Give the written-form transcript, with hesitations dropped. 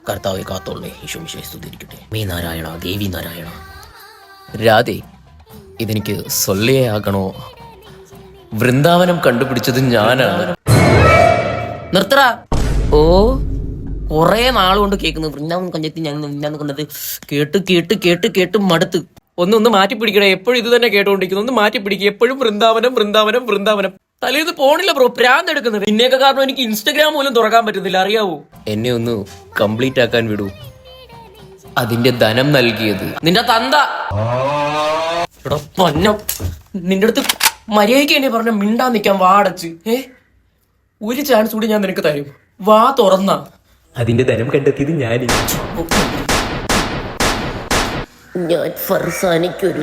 കർത്താവെ കാത്തോളേ, ഈശോമിശിഹായെ സ്തുതിയിരിക്കട്ടെ. മേ നാരായണ, ദേവി നാരായണ. രാധേ, ഇതെനിക്ക് സൊല്ലയാകണോ? വൃന്ദാവനം കണ്ടുപിടിച്ചത് ഞാനാണ്. നിർത്തറ. ഓ, കൊറേ നാളുകൊണ്ട് കേൾക്കുന്നു വൃന്ദാവനം കഞ്ചത്തി ഞാൻ കണ്ടത്. കേട്ട് കേട്ട് കേട്ട് കേട്ട് മടുത്ത്. ഒന്ന് മാറ്റി പിടിക്കണേ. എപ്പോഴും ഇത് തന്നെ കേട്ടോണ്ടിരിക്കുന്നു. ഒന്ന് മാറ്റി പിടിക്കുക. എപ്പോഴും വൃന്ദാവനം വൃന്ദാവനം വൃന്ദാവനം. തലേന്ന് പോണില്ല ബ്രോ, പ്രാന്ത് എടുക്കുന്നത്. നിന്നെയൊക്കെ കാരണം എനിക്ക് ഇൻസ്റ്റഗ്രാം പോലും തുറക്കാൻ പറ്റുന്നില്ല, അറിയാവോ? എന്നെ ഒന്ന് കംപ്ലീറ്റ് ആക്കാൻ വിടൂ. അതിന്റെ ധനം നൽകിയത് നിന്റെ തന്ത. പൊന്നം, നിന്റെ അടുത്ത് മര്യാദയ്ക്ക് എന്നെ പറഞ്ഞ മിണ്ടാൻ നിൽക്കാൻ വാടച്ച്. ഒരു ചാൻസ് കൂടി ഞാൻ നിനക്ക് തരും. വാ തുറന്ന അതിന്റെ ധനം കണ്ടെത്തിയത് ഞാൻ ഫർസാനിക്കൊരു